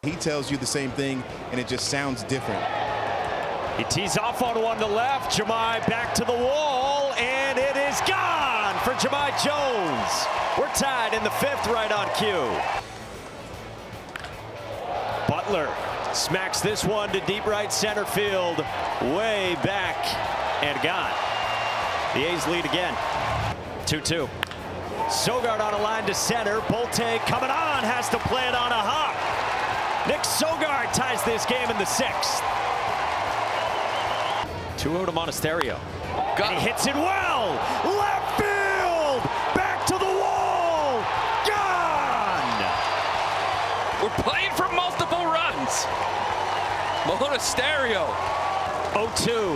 He tells you the same thing, and it just sounds different. He tees off on one to left. Jahmai back to the wall, and it is gone for Jahmai Jones. We're tied in the 5th, right on cue. Butler smacks this one to deep right center field, way back, and gone. The A's lead again, 2-2. Sogard on a line to center. Bolte coming on, has to play it on a hop. Nick Sogard ties this game in the 6th. 2-0 to Monasterio. And he hits it well. Left field. Back to the wall. Gone. We're playing for multiple runs. Monasterio. 0-2.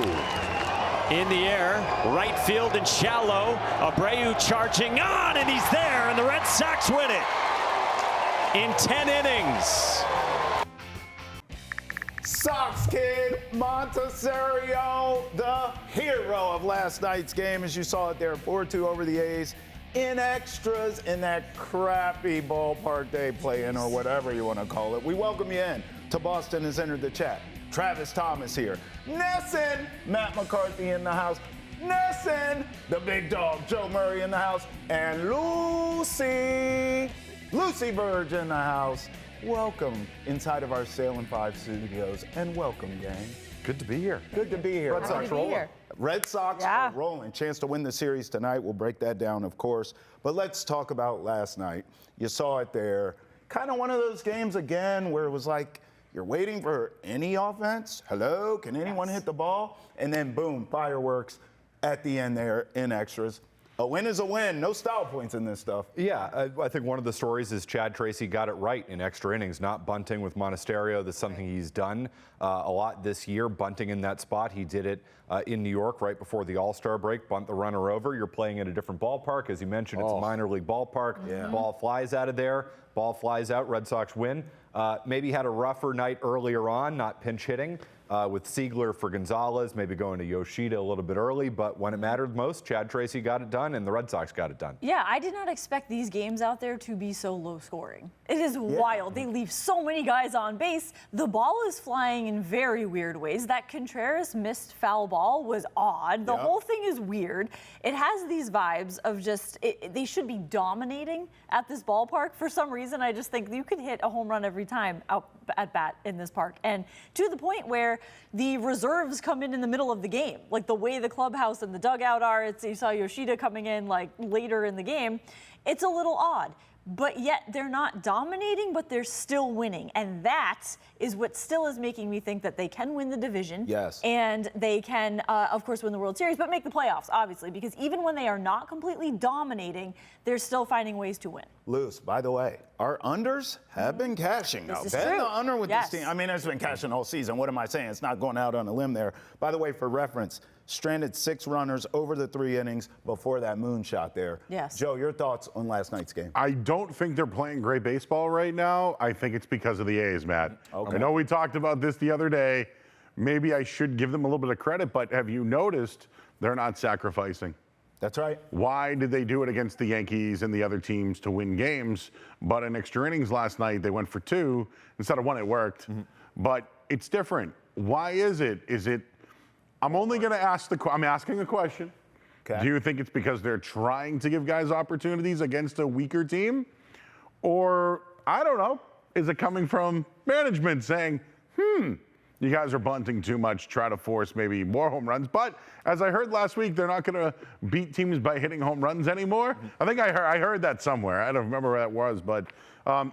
In the air, right field and shallow. Abreu charging on, and he's there, and the Red Sox win it in 10 innings. Sox kid, Monasterio, the hero of last night's game, as you saw it there, 4-2 over the A's. In extras in that crappy ballpark they play in, or whatever you want to call it. We welcome you in to Boston has entered the chat. Travis Thomas here. Nesson, Matt McCarthy in the house. Nesson, the big dog, Joe Murray in the house. And Lucy Burge in the house. Welcome inside of our Salem 5 studios, and welcome, gang. Good to be here. Good to be here. Red Sox rolling. Red Sox are rolling. Chance to win the series tonight. We'll break that down, of course. But let's talk about last night. You saw it there. Kind of one of those games again where it was like, you're waiting for any offense. Hello, can anyone hit the ball? And then boom, fireworks at the end there in extras. A win is a win. No style points in this stuff. Yeah, I think one of the stories is Chad Tracy got it right in extra innings, not bunting with Monasterio. That's something he's done a lot this year, bunting in that spot. He did it in New York right before the All-Star break, bunt the runner over. You're playing in a different ballpark. As you mentioned, it's a minor league ballpark. Yeah. Ball flies out of there. Ball flies out. Red Sox win. Maybe had a rougher night earlier on, not pinch hitting. With Siegler for Gonzalez, maybe going to Yoshida a little bit early, but when it mattered most, Chad Tracy got it done, and the Red Sox got it done. Yeah, I did not expect these games out there to be so low scoring. It is wild. They leave so many guys on base. The ball is flying in very weird ways. That Contreras missed foul ball was odd. The whole thing is weird. It has these vibes of just, they should be dominating at this ballpark. For some reason, I just think you could hit a home run every time out at bat in this park. And to the point where the reserves come in the middle of the game, like the way the clubhouse and the dugout are. You saw Yoshida coming in like later in the game. It's a little odd, but yet they're not dominating, but they're still winning. And that is what still is making me think that they can win the division. Yes. And they can, of course, win the World Series, but make the playoffs, obviously, because even when they are not completely dominating, they're still finding ways to win. Luce, by the way, our unders have been cashing. This is Bet true. the under with Yes. this team. I mean, it's been cashing all season. What am I saying? It's not going out on a limb there. By the way, for reference, stranded 6 runners over the 3 innings before that moonshot there. Yes. Joe, your thoughts on last night's game? I don't think they're playing great baseball right now. I think it's because of the A's, Matt. Okay. I know we talked about this the other day. Maybe I should give them a little bit of credit, but have you noticed they're not sacrificing? That's right. Why did they do it against the Yankees and the other teams to win games? But in extra innings last night, they went for 2. Instead of 1, it worked. But it's different. Why is it? I'm only going to ask I'm asking a question. Okay. Do you think it's because they're trying to give guys opportunities against a weaker team? Or, I don't know, is it coming from management saying, you guys are bunting too much, try to force maybe more home runs? But as I heard last week, they're not going to beat teams by hitting home runs anymore. I think I heard that somewhere. I don't remember where that was, but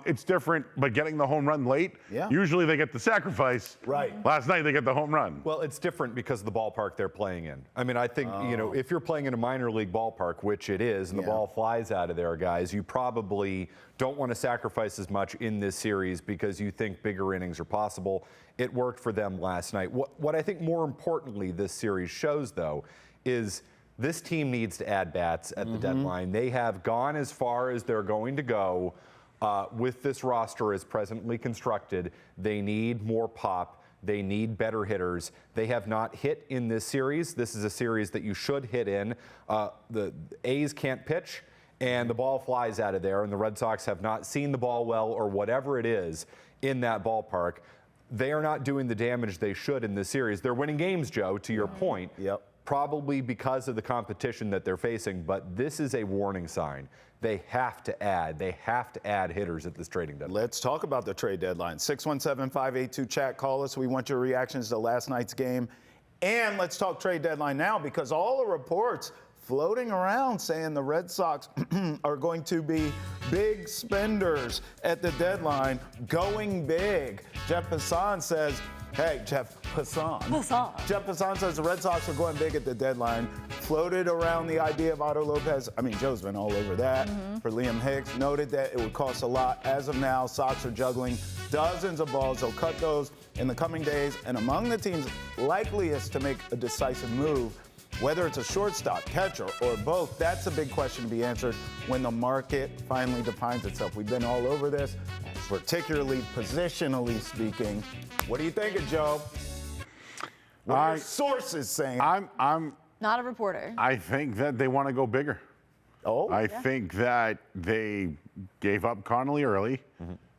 it's different. But getting the home run late, usually they get the sacrifice. Right. Last night they get the home run. Well, it's different because of the ballpark they're playing in. I mean, I think, if you're playing in a minor league ballpark, which it is, and the ball flies out of there, guys, you probably don't want to sacrifice as much in this series because you think bigger innings are possible. It worked for them last night. What I think more importantly this series shows, though, is this team needs to add bats at the deadline. They have gone as far as they're going to go with this roster as presently constructed. They need more pop. They need better hitters. They have not hit in this series. This is a series that you should hit in. The A's can't pitch, and the ball flies out of there, and the Red Sox have not seen the ball well or whatever it is in that ballpark, they are not doing the damage they should in this series. They're winning games, Joe, to your point. Yep. Probably because of the competition that they're facing, but this is a warning sign. They have to add hitters at this trading deadline. Let's talk about the trade deadline. 617-582-CHAT. Call us. We want your reactions to last night's game. And let's talk trade deadline now, because all the reports floating around saying the Red Sox are going to be big spenders at the deadline, going big. Jeff Passan says, Jeff Passan says the Red Sox are going big at the deadline. Floated around the idea of Otto Lopez. I mean, Joe's been all over that. For Liam Hicks, noted that it would cost a lot. As of now, Sox are juggling dozens of balls. They'll cut those in the coming days. And among the teams likeliest to make a decisive move, whether it's a shortstop, catcher, or both, that's a big question to be answered when the market finally defines itself. We've been all over this, particularly positionally speaking. What are you thinking, Joe? What are your sources saying? I'm Not a reporter. I think that they want to go bigger. I think that they gave up Connolly early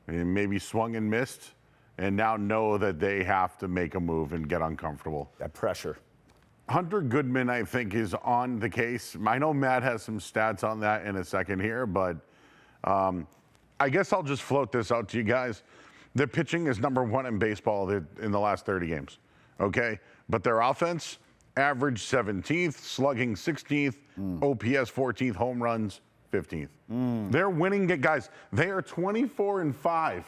and maybe swung and missed, and now know that they have to make a move and get uncomfortable. That pressure. Hunter Goodman, I think, is on the case. I know Matt has some stats on that in a second here, but I guess I'll just float this out to you guys. Their pitching is number one in baseball in the last 30 games, okay? But their offense, average 17th, slugging 16th, OPS 14th, home runs 15th. They're winning, guys. They are 24-5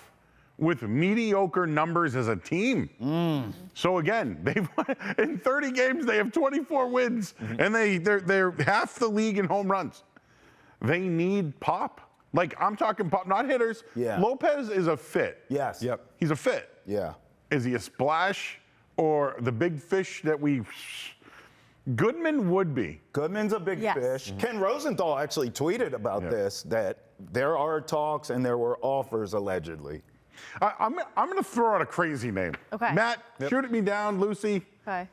with mediocre numbers as a team. So again, they've in 30 games they have 24 wins, and they're half the league in home runs. They need pop. Like, I'm talking pop, not hitters. Yeah. Lopez is a fit. Yes. Yep. He's a fit. Yeah. Is he a splash or the big fish that we... Goodman would be. Goodman's a big fish. Ken Rosenthal actually tweeted about this, that there are talks and there were offers allegedly. I'm going to throw out a crazy name. Okay. Matt, shoot it me down, Lucy. Okay.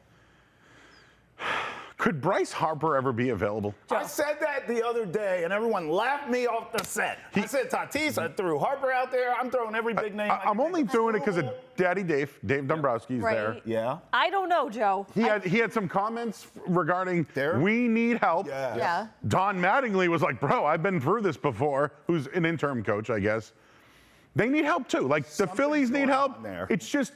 Could Bryce Harper ever be available? I said that the other day, and everyone laughed me off the set. I said Tatis, I threw Harper out there. I'm throwing every big name. I'm only doing it because of Daddy Dave Dombrowski's there. Yeah. I don't know, Joe. He had some comments regarding we need help. Yeah. Don Mattingly was like, bro, I've been through this before, who's an interim coach, I guess. They need help too. Like the Phillies need help. It's just,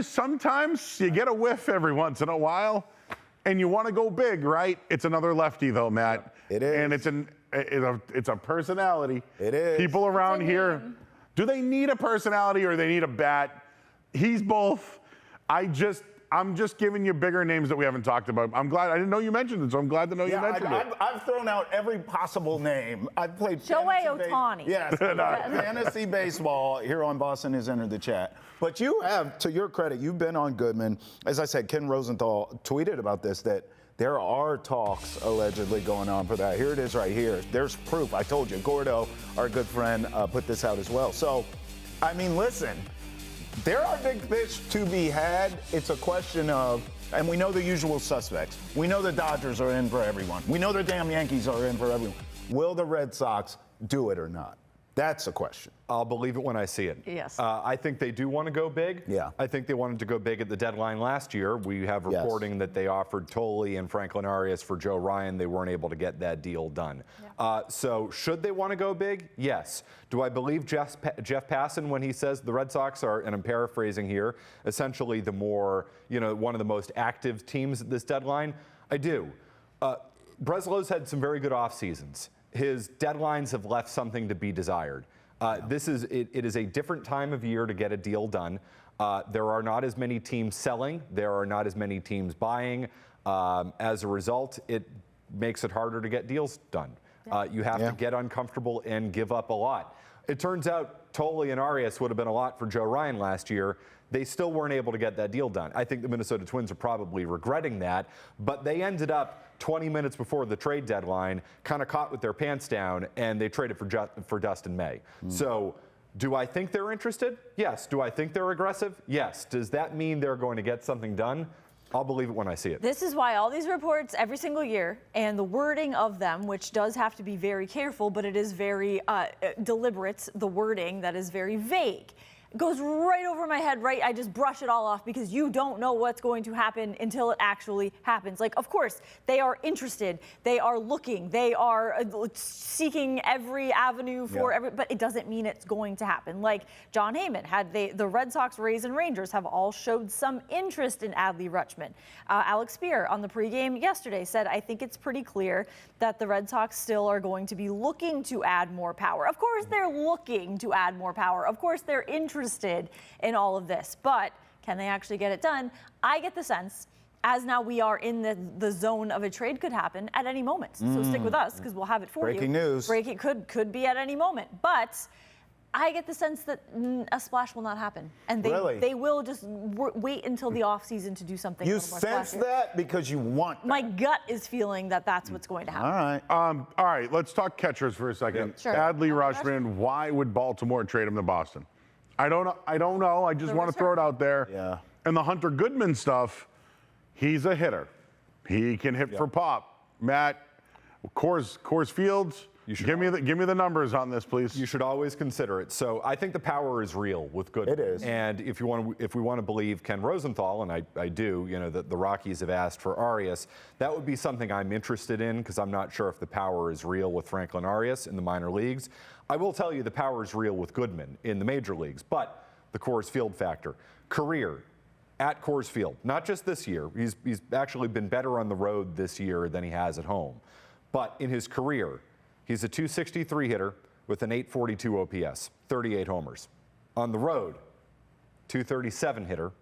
sometimes you get a whiff every once in a while. And you want to go big, right? It's another lefty, though, Matt. It is. And it's a personality. It is. People around here, do they need a personality or they need a bat? He's both. I'm just giving you bigger names that we haven't talked about. I'm glad. I didn't know you mentioned it, so I'm glad to know you mentioned it. I've thrown out every possible name. I've played Shohei Ohtani. Yes, fantasy baseball here on Boston has entered the chat. But you have, to your credit, you've been on Goodman. As I said, Ken Rosenthal tweeted about this, that there are talks allegedly going on for that. Here it is right here. There's proof. I told you. Gordo, our good friend, put this out as well. So, I mean, listen. There are big fish to be had. It's a question of, and we know the usual suspects. We know the Dodgers are in for everyone. We know the damn Yankees are in for everyone. Will the Red Sox do it or not? That's a question. I'll believe it when I see it. Yes. I think they do want to go big. Yeah. I think they wanted to go big at the deadline last year. We have reporting that they offered Tolley and Franklin Arias for Joe Ryan. They weren't able to get that deal done. Yeah. So should they want to go big? Yes. Do I believe Jeff Passan when he says the Red Sox are, and I'm paraphrasing here, essentially the more, one of the most active teams at this deadline? I do. Breslow's had some very good off seasons. His deadlines have left something to be desired. It is a different time of year to get a deal done. There are not as many teams selling. There are not as many teams buying. As a result, it makes it harder to get deals done. You have to get uncomfortable and give up a lot. It turns out Tolley and Arias would have been a lot for Joe Ryan last year. They still weren't able to get that deal done. I think the Minnesota Twins are probably regretting that, but they ended up 20 minutes before the trade deadline, kind of caught with their pants down, and they traded for Dustin May. So do I think they're interested? Yes. Do I think they're aggressive? Yes. Does that mean they're going to get something done? I'll believe it when I see it. This is why all these reports every single year and the wording of them, which does have to be very careful, but it is very deliberate, the wording that is very vague. It goes right over my head, right? I just brush it all off because you don't know what's going to happen until it actually happens. Like, of course, they are interested. They are looking. They are seeking every avenue for but it doesn't mean it's going to happen. Like John Heyman had the Red Sox, Rays, and Rangers have all showed some interest in Adley Rutschman. Alex Spear on the pregame yesterday said, I think it's pretty clear that the Red Sox still are going to be looking to add more power. Of course, they're looking to add more power. Of course, they're interested in all of this, but can they actually get it done? I get the sense, as now we are in the zone of a trade could happen at any moment. So stick with us because we'll have it for you. Breaking news. Breaking could be at any moment, but I get the sense that a splash will not happen, and they will just wait until the off season to do something. You a little more sense splashy. that because you want that. My gut is feeling that that's what's going to happen. All right. All right, let's talk catchers for a second. Sure. Adley Rutschman, why would Baltimore trade him to Boston? I don't know. I just want to throw it out there. Yeah. And the Hunter Goodman stuff, he's a hitter. He can hit for pop. Matt, Coors Fields, give me the numbers on this, please. You should always consider it. So I think the power is real with Goodman. It is. And if we want to believe Ken Rosenthal, and I do, the Rockies have asked for Arias, that would be something I'm interested in because I'm not sure if the power is real with Franklin Arias in the minor leagues. I will tell you the power is real with Goodman in the major leagues, but the Coors Field factor. Career at Coors Field, not just this year. He's actually been better on the road this year than he has at home. But in his career, he's a .263 hitter with an .842 OPS, 38 homers. On the road, .237 hitter,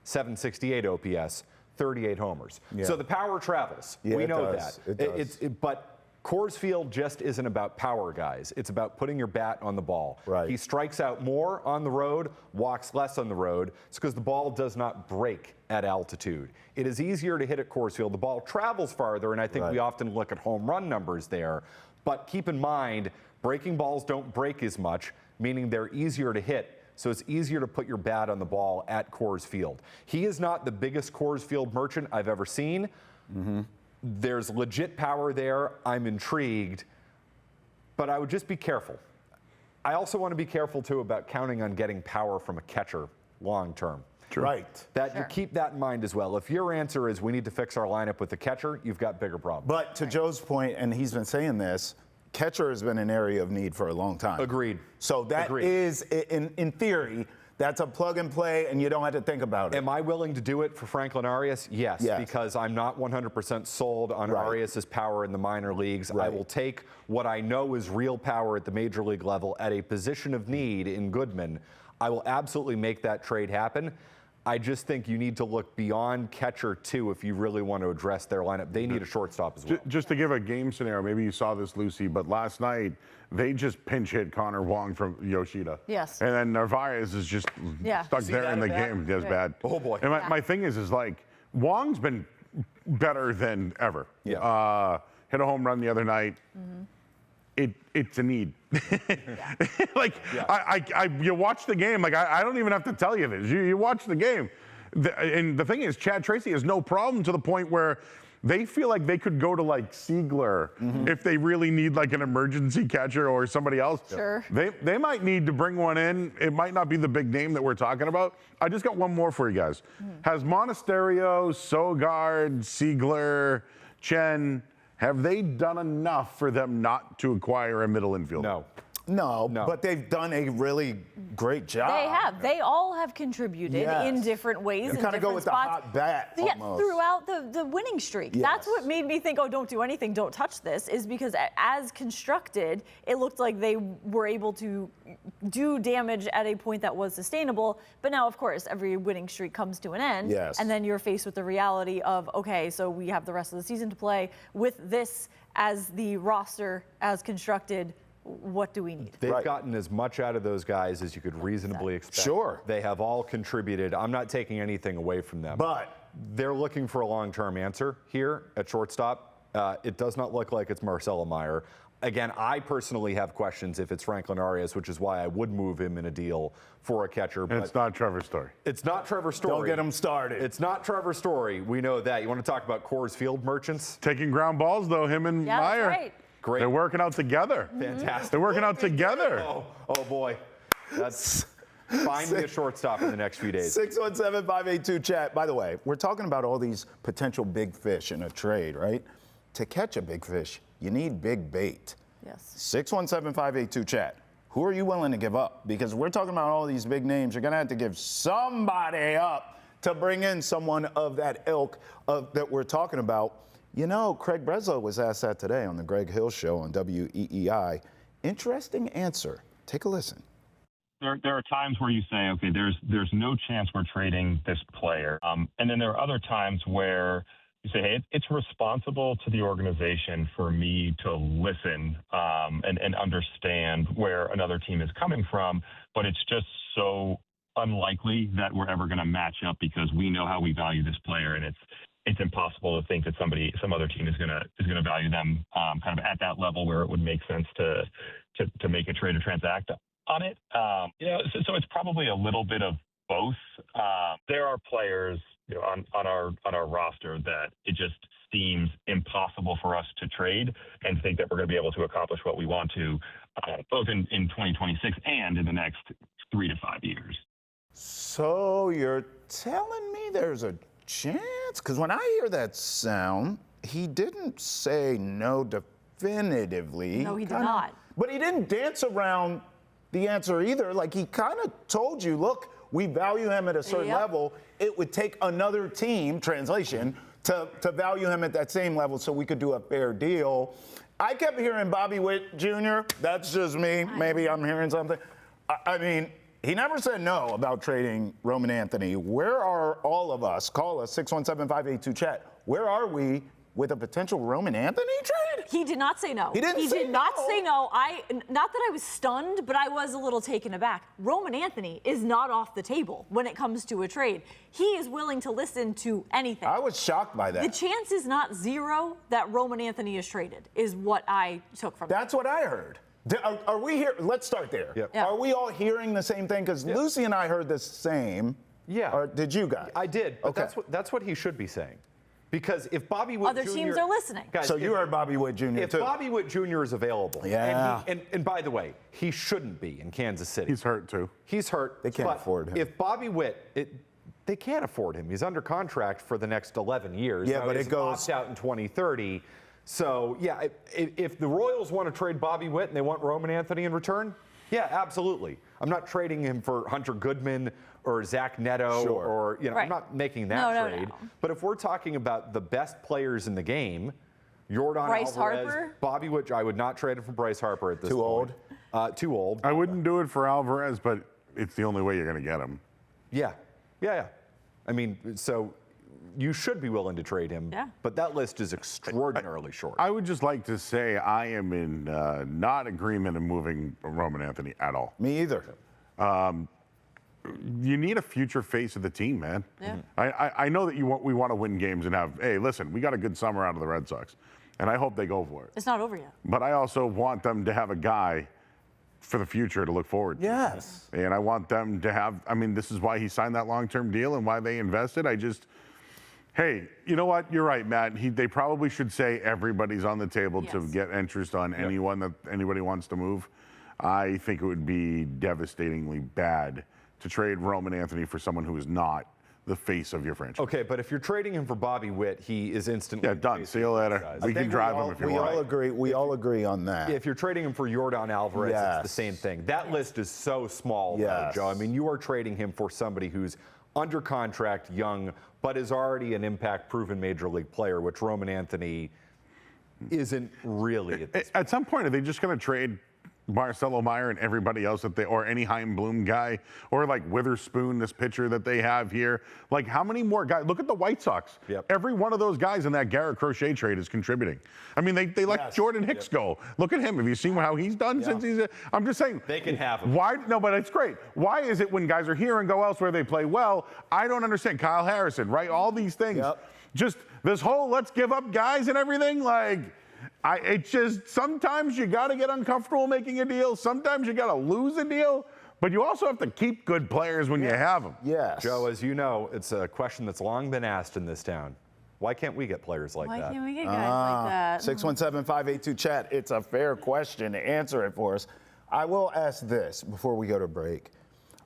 .768 OPS, 38 homers. Yeah. So the power travels. Yeah, we know does. that. It does. But Coors Field just isn't about power, guys. It's about putting your bat on the ball. Right. He strikes out more on the road, walks less on the road. It's because the ball does not break at altitude. It is easier to hit at Coors Field. The ball travels farther, and I think we often look at home run numbers there. But keep in mind, breaking balls don't break as much, meaning they're easier to hit. So it's easier to put your bat on the ball at Coors Field. He is not the biggest Coors Field merchant I've ever seen. There's legit power there. I'm intrigued, but I would just be careful. I also want to be careful, too, about counting on getting power from a catcher long term. Right. You keep that in mind as well. If your answer is we need to fix our lineup with the catcher, you've got bigger problems. But to Joe's point, and he's been saying this, catcher has been an area of need for a long time. Agreed. So that is, in theory, that's a plug and play, and you don't have to think about it. Am I willing to do it for Franklin Arias? Yes, because I'm not 100% sold on Arias' power in the minor leagues. I will take what I know is real power at the major league level at a position of need in Goodman. I will absolutely make that trade happen. I just think you need to look beyond catcher, too, if you really want to address their lineup. They need a shortstop as well. Just to give a game scenario, maybe you saw this, Lucy, but last night they just pinch hit Connor Wong from Yoshida. Yes. And then Narvaez is just stuck there in the game. That's bad. Oh, boy. And my thing is like, Wong's been better than ever. Yeah. Hit a home run the other night. It's a need. You watch the game. Like I don't even have to tell you this. You watch the game, and the thing is, Chad Tracy has no problem to the point where they feel like they could go to like Siegler if they really need like an emergency catcher or somebody else. Sure. They might need to bring one in. It might not be the big name that we're talking about. I just got one more for you guys. Has Monasterio, Sogard, Siegler, Chen, have they done enough for them not to acquire a middle infielder? No, but they've done a really great job. They have. They all have contributed in different ways. You kind of go with spots. the hot bat almost. Throughout the winning streak. That's what made me think, oh, don't do anything, don't touch this, is because as constructed, it looked like they were able to do damage at a point that was sustainable. But now, of course, every winning streak comes to an end. And then you're faced with the reality of, okay, so we have the rest of the season to play with this as the roster as constructed. What do we need? They've gotten as much out of those guys as you could reasonably expect. They have all contributed. I'm not taking anything away from them. But they're looking for a long-term answer here at shortstop. It does not look like it's Marcelo Meyer. Again, I personally have questions if it's Franklin Arias, which is why I would move him in a deal for a catcher. And it's not Trevor Story. It's not Trevor Story. Don't get him started. It's not Trevor Story. We know that. You want to talk about Coors Field merchants? Taking ground balls, though, him and Yeah, Meyer. that's right. Great. They're working out together. Fantastic. They're working out together. Oh boy. That's find me a shortstop in the next few days. 617-582-CHAT. By the way, we're talking about all these potential big fish in a trade, right? To catch a big fish, you need big bait. Yes. 617-582-CHAT. Who are you willing to give up? Because we're talking about all these big names. You're going to have to give somebody up to bring in someone of that ilk that we're talking about. You know, Craig Breslow was asked that today on the Greg Hill Show on WEEI. Interesting answer. Take a listen. There are times where you say, okay, there's no chance we're trading this player. And then there are other times where you say, hey, it's responsible to the organization for me to listen and understand where another team is coming from, but it's just so unlikely that we're ever going to match up because we know how we value this player, and it's impossible to think that some other team is going to value them kind of at that level where it would make sense to make a trade or transact on it. So it's probably a little bit of both. There are players on our roster that it just seems impossible for us to trade and think that we're going to be able to accomplish what we want to, both in 2026 and in the next 3 to 5 years. So you're telling me there's a chance? Because when I hear that sound, he didn't say no definitively. No, he did not. But he didn't dance around the answer either. Like, he kind of told you, look, we value him at a certain level. It would take another team, translation, to value him at that same level so we could do a fair deal. I kept hearing Bobby Witt Jr. That's just me. Maybe I'm hearing something. I mean, he never said no about trading Roman Anthony. Where are all of us? Call us, 617-582-CHAT. Where are we with a potential Roman Anthony trade? He did not say no. He did not say no. Not that I was stunned, but I was a little taken aback. Roman Anthony is not off the table when it comes to a trade. He is willing to listen to anything. I was shocked by that. The chance is not zero that Roman Anthony is traded, is what I took from That's what I heard. Are we here? Let's start there. Yep. Yeah. Are we all hearing the same thing? Because Lucy and I heard the same. Yeah. Or did you guys? I did. But Okay. that's what he should be saying. Because if Bobby Witt Other Jr. teams are listening. Guys, So you heard Bobby Witt Jr. If too. Bobby Witt Jr. is available, Yeah. and by the way, he shouldn't be in Kansas City. He's hurt, too. He's hurt. They can't but afford him. If Bobby Witt, they can't afford him. He's under contract for the next 11 years. Yeah, now, but he's it goes opt out in 2030. So yeah, if the Royals want to trade Bobby Witt and they want Roman Anthony in return, yeah, absolutely. I'm not trading him for Hunter Goodman or Zach Neto or Right. I'm not making that No, trade. no. But if we're talking about the best players in the game, Jordan Bryce Alvarez, Harper? Bobby Witt, I would not trade him for Bryce Harper at this Too point. Too old. I wouldn't do it for Alvarez, but it's the only way you're going to get him. Yeah. I mean, so you should be willing to trade him. Yeah. But that list is extraordinarily short. I would just like to say I am in not agreement in moving Roman Anthony at all. Me either. You need a future face of the team, man. Yeah. I know that we want to win games and have, hey, listen, we got a good summer out of the Red Sox, and I hope they go for it. It's not over yet. But I also want them to have a guy for the future to look forward to. Yes. And I want them to have, I mean, this is why he signed that long-term deal and why they invested. Hey, you know what? You're right, Matt. They probably should say everybody's on the table to Yes. get interest on anyone that anybody wants to move. I think it would be devastatingly bad to trade Roman Anthony for someone who is not the face of your franchise. Okay, but if you're trading him for Bobby Witt, he is instantly Yeah, done. See you later. franchise. We can drive him if you We want. all agree. We all agree on that. If you're trading him for Jordan Alvarez, it's the Yes. same thing. That list is so small, though, Yes. Joe. I mean, you are trading him for somebody who's under contract, young, but is already an impact-proven major league player, which Roman Anthony isn't really at this At some point, are they just going to trade Marcelo Meyer and everybody else or any Chaim Bloom guy, or like Witherspoon, this pitcher that they have here? Like, how many more guys? Look at the White Sox. Yep. Every one of those guys in that Garrett Crochet trade is contributing. I mean, they let Yes. Jordan Hicks go. Look at him. Have you seen how he's done since he's? I'm just saying. They can have him. Why? No, but it's great. Why is it when guys are here and go elsewhere they play well? I don't understand. Kyle Harrison, right? All these things. Yep. Just this whole let's give up guys and everything. Like, It's just sometimes you got to get uncomfortable making a deal. Sometimes you got to lose a deal. But you also have to keep good players when you have them. Yes. Joe, as you know, it's a question that's long been asked in this town. Why can't we get players like that? Why can't we get guys like that? 617-582-CHAT. It's a fair question. Answer it for us. I will ask this before we go to break.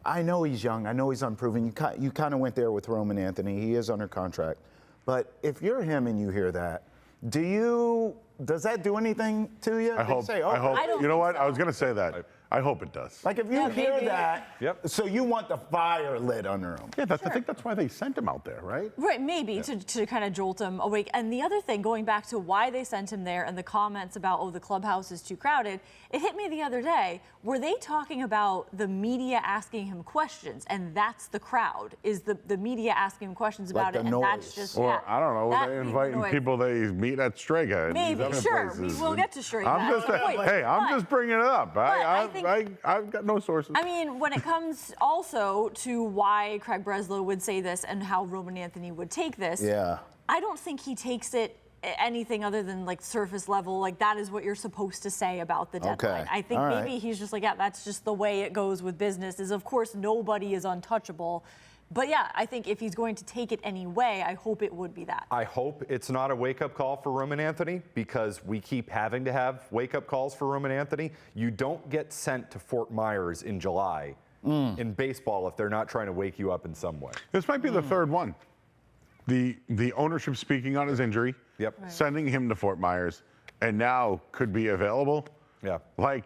I know he's young. I know he's unproven. You kind of went there with Roman Anthony. He is under contract. But if you're him and you hear that, does that do anything to you? I hope. You know what? I was going to say that. I hope it does. Like if you hear that, so you want the fire lit under him. Yeah, I think that's why they sent him out there, right? Right, maybe to kind of jolt him awake. And the other thing, going back to why they sent him there and the comments about, oh, the clubhouse is too crowded, it hit me the other day. Were they talking about the media asking him questions, and that's the crowd? Is the media asking him questions about it, and that's just or I don't know, that they inviting people they meet at Strega. Maybe, sure. We'll get to Strega. I'm just bringing it up. I've got no sources. I mean, when it comes also to why Craig Breslow would say this and how Roman Anthony would take this, I don't think he takes it anything other than like surface level. Like that is what you're supposed to say about the deadline. Okay. I think maybe he's just like, yeah, that's just the way it goes with business. Is of course nobody is untouchable. But yeah, I think if he's going to take it anyway, I hope it would be that. I hope it's not a wake-up call for Roman Anthony, because we keep having to have wake-up calls for Roman Anthony. You don't get sent to Fort Myers in July in baseball if they're not trying to wake you up in some way. This might be the third one. The ownership speaking on his injury, sending him to Fort Myers, and now could be available. Yeah. Like,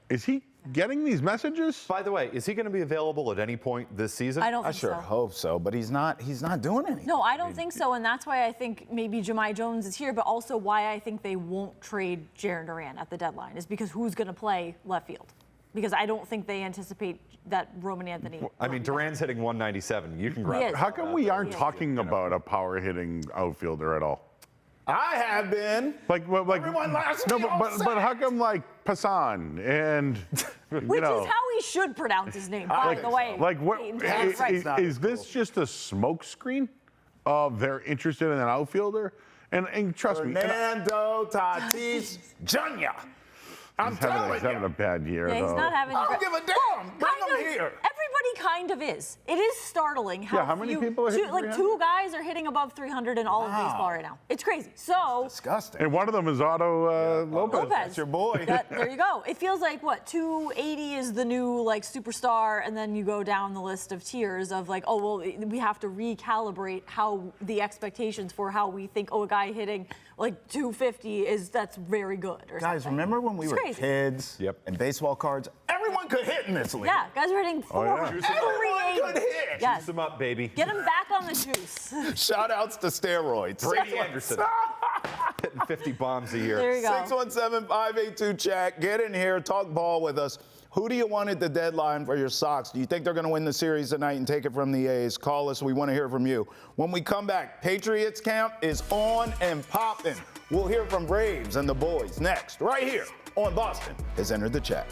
is he getting these messages? By the way, is he going to be available at any point this season? I don't think I sure hope so, but he's not doing anything. No, I don't think so, and that's why I think maybe Jahmai Jones is here, but also why I think they won't trade Jarren Duran at the deadline is because who's going to play left field? Because I don't think they anticipate that Roman Anthony. I mean, Duran's hitting 197. You can grab it. How come we aren't talking about a power hitting outfielder at all? I have been. Like everyone last no, but how come like Passan and which is how he should pronounce his name, by the way. Like what is this just a smokescreen of they're interested in an outfielder? And trust me, Fernando Tatis Jr. He's having a bad year. Yeah, he's not having. I don't give a damn. Bring him here. Everybody kind of is. It is startling how many people are hitting 300? two guys are hitting above 300 in all of baseball right now. It's crazy. So disgusting. And one of them is Otto Lopez. That's your boy. There you go. It feels like 280 is the new like superstar, and then you go down the list of tiers of like, oh well, we have to recalibrate how the expectations for how we think a guy hitting like 250 that's very good. Or guys, something. remember when we were kids and baseball cards? Everyone could hit in this league. Yeah, guys are hitting 400. Everyone could hit. Yes. Juice them up, baby. Get them back on the juice. Shout outs to steroids. Brady Anderson. Hitting 50 bombs a year. There you go. 617-582-CHAT. Get in here. Talk ball with us. Who do you want at the deadline for your Sox? Do you think they're going to win the series tonight and take it from the A's? Call us. We want to hear from you. When we come back, Patriots camp is on and popping. We'll hear from Braves and the boys next, right here on Boston Has Entered the Chat.